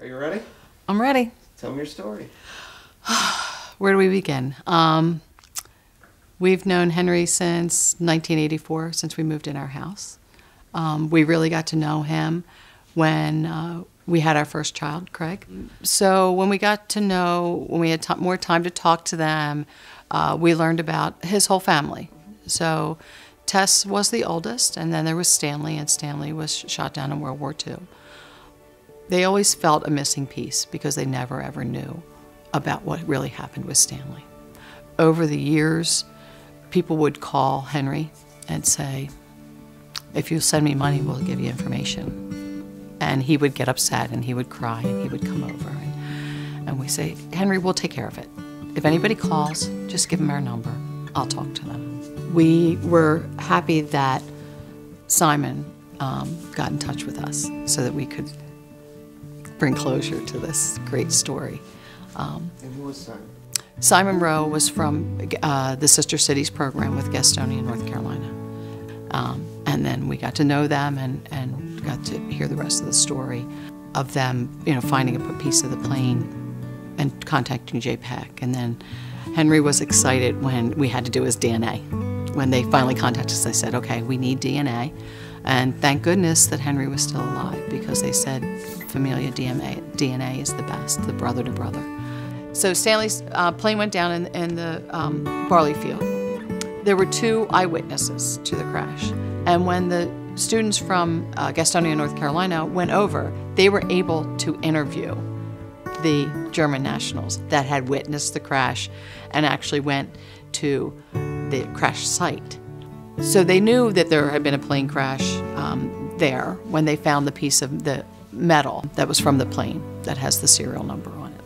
Are you ready? I'm ready. Tell me your story. Where do we begin? We've known Henry since 1984, since we moved in our house. We really got to know him when we had our first child, Craig. So when we got to know, when we had more time to talk to them, we learned about his whole family. So Tess was the oldest, and then there was Stanley, and Stanley was shot down in World War II. They always felt a missing piece because they never ever knew about what really happened with Stanley. Over the years, people would call Henry and say, if you send me money, we'll give you information. And he would get upset and he would cry and he would come over. And we say, Henry, we'll take care of it. If anybody calls, just give them our number. I'll talk to them. We were happy that Simon got in touch with us so that we could bring closure to this great story. And who was Simon? Simon Rowe was from the Sister Cities program with Gastonia, North Carolina. And then we got to know them and got to hear the rest of the story of them, finding a piece of the plane and contacting JPEG. And then Henry was excited when we had to do his DNA. When they finally contacted us, they said, okay, we need DNA. And thank goodness that Henry was still alive, because they said familial DNA is the best, the brother to brother. So Stanley's plane went down in the barley field. There were 2 eyewitnesses to the crash. And when the students from Gastonia, North Carolina went over, they were able to interview the German nationals that had witnessed the crash and actually went to the crash site. So they knew that there had been a plane crash there when they found the piece of the metal that was from the plane that has the serial number on it.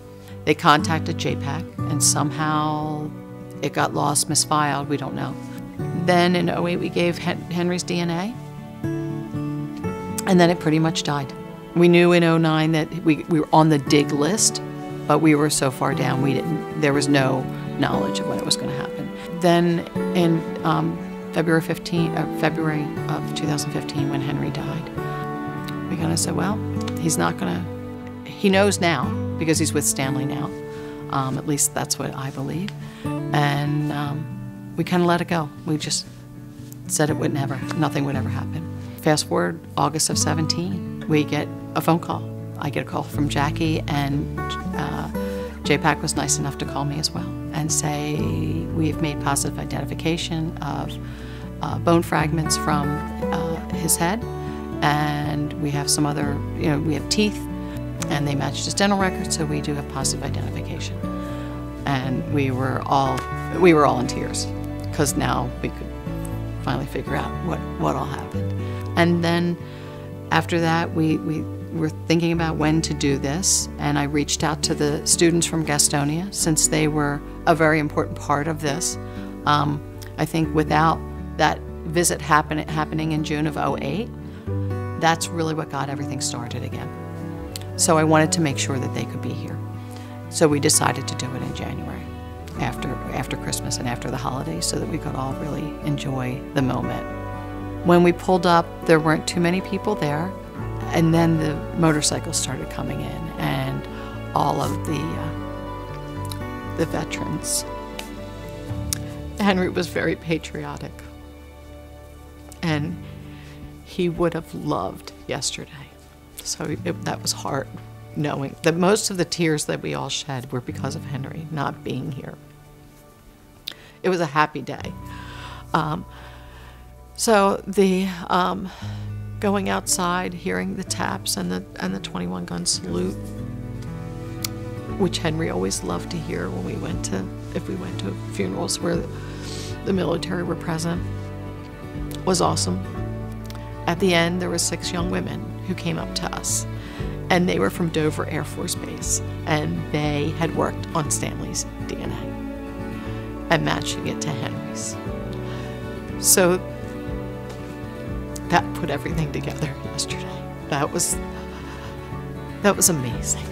They contacted JPEG, and somehow it got lost, misfiled, we don't know. Then in 2008 we gave Henry's DNA, and then it pretty much died. We knew in 2009 that we were on the dig list, but we were so far down there was no knowledge of when it was going to happen. Then in February of 2015, when Henry died, we kind of said, well, he knows now, because he's with Stanley now. At least that's what I believe. And we kind of let it go. We just said nothing would ever happen. Fast forward August of 17, we get a phone call. I get a call from Jackie, and JPAC was nice enough to call me as well and say, we've made positive identification of bone fragments from his head, and we have some other, we have teeth, and they matched his dental records, so we do have positive identification. And we were all in tears, because now we could finally figure out what all happened. And then after that, we were thinking about when to do this, and I reached out to the students from Gastonia, since they were a very important part of this. I think without that visit happening in June of 2008, that's really what got everything started again. So I wanted to make sure that they could be here. So we decided to do it in January, after Christmas and after the holidays, so that we could all really enjoy the moment. When we pulled up, there weren't too many people there, and then the motorcycles started coming in, and all of the veterans. Henry was very patriotic, and he would have loved yesterday. So that was hard, knowing that most of the tears that we all shed were because of Henry not being here. It was a happy day. So the going outside, hearing the taps and the 21 gun salute, which Henry always loved to hear when if we went to funerals where the military were present, was awesome. At the end, there were 6 young women who came up to us, and they were from Dover Air Force Base, and they had worked on Stanley's DNA and matching it to Henry's. So that put everything together yesterday. That was amazing.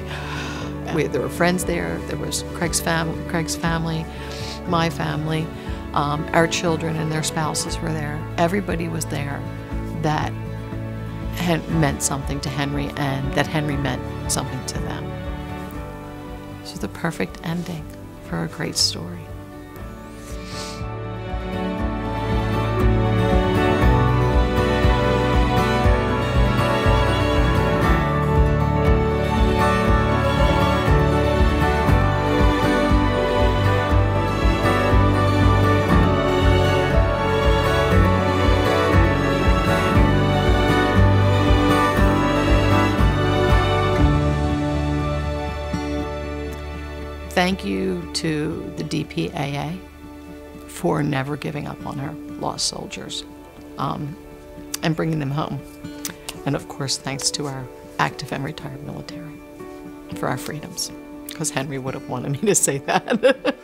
There were friends there. There was Craig's family, my family, our children and their spouses were there. Everybody was there that meant something to Henry and that Henry meant something to them. So the perfect ending for a great story. Thank you to the DPAA for never giving up on our lost soldiers and bringing them home. And of course, thanks to our active and retired military for our freedoms, because Henry would have wanted me to say that.